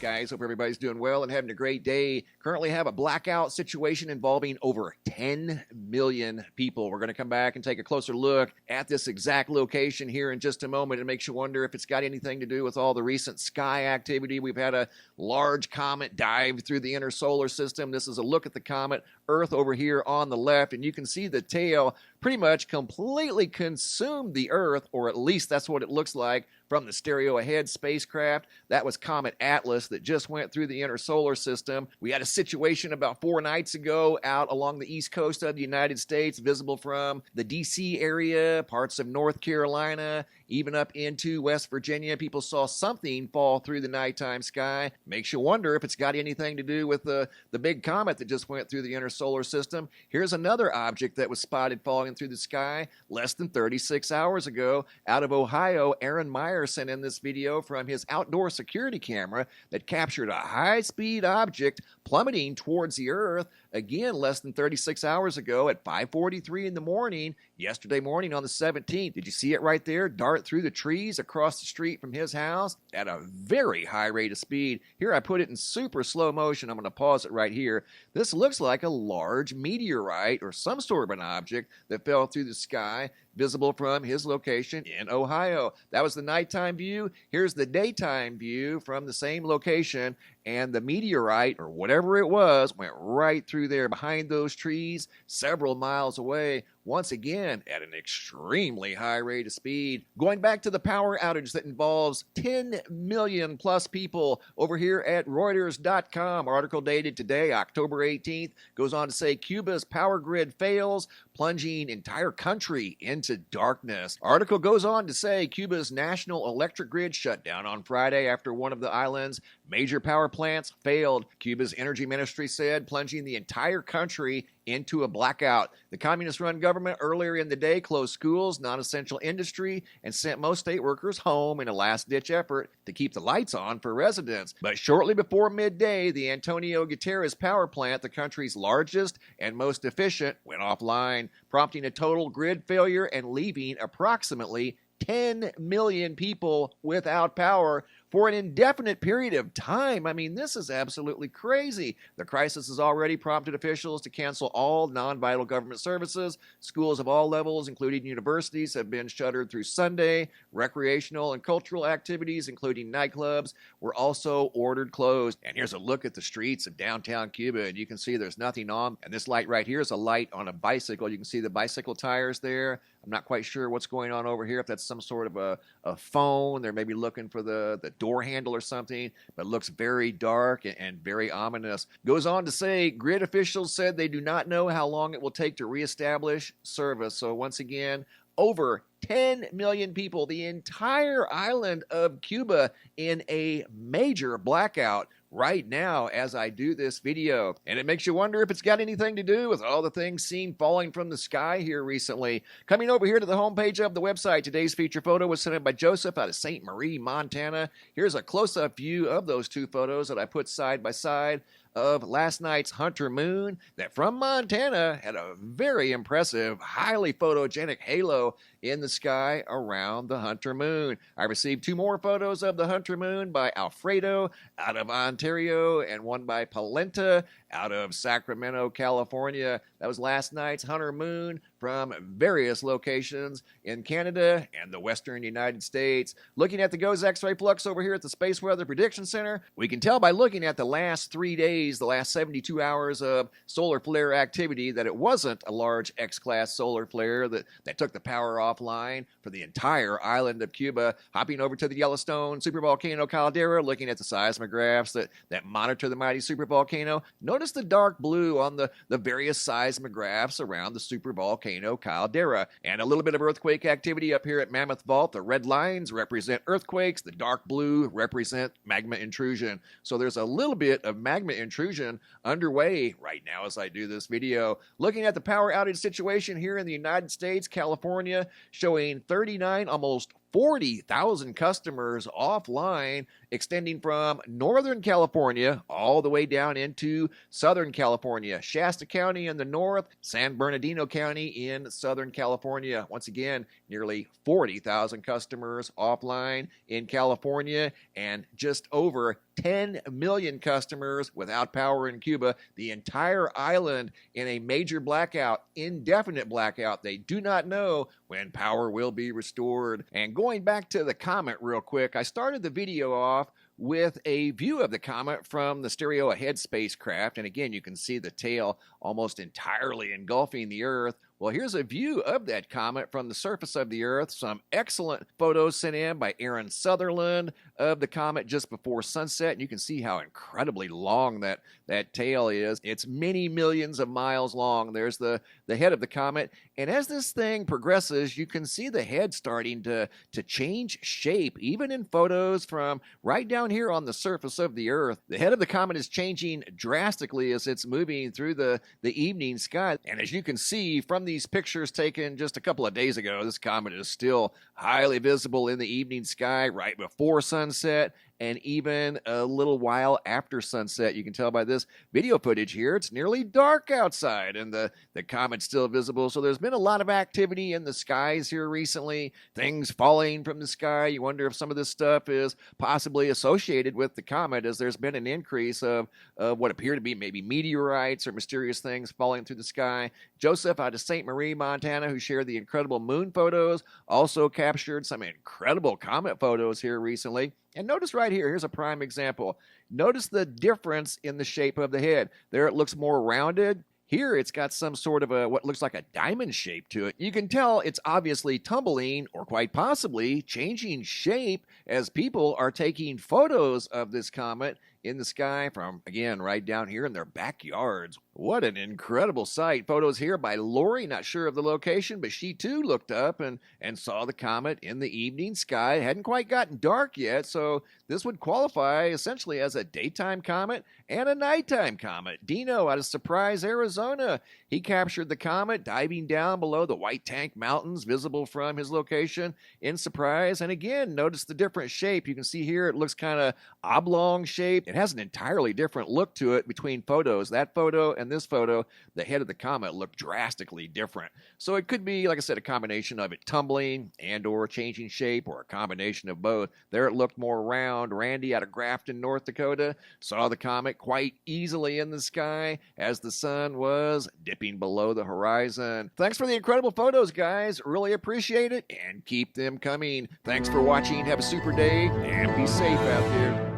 guys? Hope everybody's doing well and having a great day. Currently have a blackout situation involving over 10 million people. We're going to come back and take a closer look at this exact location here in just a moment. It makes you wonder if it's got anything to do with all the recent sky activity. We've had a large comet dive through the inner solar system. This is a look at the comet, Earth over here on the left, and you can see the tail pretty much completely consumed the Earth, or at least that's what it looks like from the stereo ahead spacecraft. That was Comet Atlas that just went through the inner solar system. We had a situation about 4 nights ago out along the east coast of the United States, visible from the DC area, parts of North Carolina, even up into West Virginia. People saw something fall through the nighttime sky. Makes you wonder if it's got anything to do with the big comet that just went through the inner solar system. Here's another object that was spotted falling through the sky less than 36 hours ago out of Ohio. Aaron Meyer sent in this video from his outdoor security camera that captured a high-speed object plummeting towards the Earth, again less than 36 hours ago at 5:43 in the morning, yesterday morning on the 17th. Did you see it right there? Dart through the trees across the street from his house at a very high rate of speed. Here I put it in super slow motion. I'm going to pause it right here. This looks like a large meteorite or some sort of an object that fell through the sky, visible from his location in Ohio. That was the nighttime view. Here's the daytime view from the same location, and the meteorite, or whatever it was, went right through there behind those trees several miles away, once again at an extremely high rate of speed. Going back to the power outage that involves 10 million plus people over here at Reuters.com. Article dated today, October 18th, goes on to say Cuba's power grid fails, plunging entire country into darkness. Article goes on to say Cuba's national electric grid shut down on Friday after one of the island's major power plants failed. Cuba's energy ministry said, plunging the entire country into a blackout. The communist-run government earlier in the day closed schools, non-essential industry, and sent most state workers home in a last-ditch effort to keep the lights on for residents. But shortly before midday, the Antonio Guterres power plant, the country's largest and most efficient, went offline, prompting a total grid failure and leaving approximately 10 million people without power for an indefinite period of time. I mean, this is absolutely crazy. The crisis has already prompted officials to cancel all non-vital government services. Schools of all levels, including universities, have been shuttered through Sunday. Recreational and cultural activities, including nightclubs, were also ordered closed. And here's a look at the streets of downtown Cuba, and you can see there's nothing on. And this light right here is a light on a bicycle. You can see the bicycle tires there. I'm not quite sure what's going on over here, if that's some sort of a phone. They're maybe looking for the door handle or something, but it looks very dark and very ominous. Goes on to say, grid officials said they do not know how long it will take to reestablish service. So once again, over 10 million people, the entire island of Cuba in a major blackout right now as I do this video. And it makes you wonder if it's got anything to do with all the things seen falling from the sky here recently. Coming over here to the homepage of the website, today's feature photo was sent in by Joseph out of St. Marie, Montana. Here's a close-up view of those two photos that I put side by side of last night's Hunter moon that from Montana had a very impressive, highly photogenic halo in the sky around the Hunter moon. I received 2 more photos of the Hunter moon by Alfredo out of Ontario and one by Polenta out of Sacramento, California. That was last night's Hunter moon from various locations in Canada and the western United States. Looking at the GOES X-ray flux over here at the Space Weather Prediction Center, we can tell by looking at the last 3 days, the last 72 hours of solar flare activity, that it wasn't a large X-class solar flare that took the power offline for the entire island of Cuba. Hopping over to the Yellowstone supervolcano caldera, looking at the seismographs that monitor the mighty supervolcano. Notice the dark blue on the various seismographs around the supervolcano caldera. And a little bit of earthquake activity up here at Mammoth Vault. The red lines represent earthquakes. The dark blue represent magma intrusion. So there's a little bit of magma intrusion underway right now as I do this video. Looking at the power outage situation here in the United States, California showing 39, almost 40,000 customers offline, extending from Northern California all the way down into Southern California, Shasta County in the north, San Bernardino County in Southern California. Once again, nearly 40,000 customers offline in California, and just over 10 million customers without power in Cuba. The entire island in a major blackout, indefinite blackout. They do not know when power will be restored. And going back to the comet real quick, I started the video off with a view of the comet from the stereo ahead spacecraft. And again, you can see the tail almost entirely engulfing the Earth. Well, here's a view of that comet from the surface of the Earth. Some excellent photos sent in by Aaron Sutherland of the comet just before sunset. And you can see how incredibly long that tail is. It's many millions of miles long. There's the head of the comet. And as this thing progresses, you can see the head starting to change shape, even in photos from right down here on the surface of the Earth. The head of the comet is changing drastically as it's moving through the evening sky. And as you can see from these pictures taken just a couple of days ago, this comet is still highly visible in the evening sky right before sunset, and even a little while after sunset. You can tell by this video footage here, it's nearly dark outside and the comet's still visible. So there's been a lot of activity in the skies here recently, things falling from the sky. You wonder if some of this stuff is possibly associated with the comet, as there's been an increase of what appear to be maybe meteorites or mysterious things falling through the sky. Joseph out of St. Marie, Montana, who shared the incredible moon photos, also captured some incredible comet photos here recently. And notice right here, here's a prime example. Notice the difference in the shape of the head. There it looks more rounded. Here it's got some sort of what looks like a diamond shape to it. You can tell it's obviously tumbling, or quite possibly changing shape, as people are taking photos of this comet in the sky from, again, right down here in their backyards. What an incredible sight. Photos here by Lori, not sure of the location, but she too looked up and saw the comet in the evening sky. It hadn't quite gotten dark yet, so this would qualify essentially as a daytime comet and a nighttime comet. Dino out of Surprise, Arizona, he captured the comet diving down below the White Tank Mountains, visible from his location in Surprise. And again, notice the different shape. You can see here it looks kind of oblong shaped. It has an entirely different look to it between photos. That photo and this photo, the head of the comet looked drastically different. So it could be, like I said, a combination of it tumbling and or changing shape, or a combination of both. There it looked more round. Randy out of Grafton, North Dakota, saw the comet quite easily in the sky as the sun was dipping below the horizon. Thanks for the incredible photos, guys. Really appreciate it, and keep them coming. Thanks for watching. Have a super day, and be safe out there.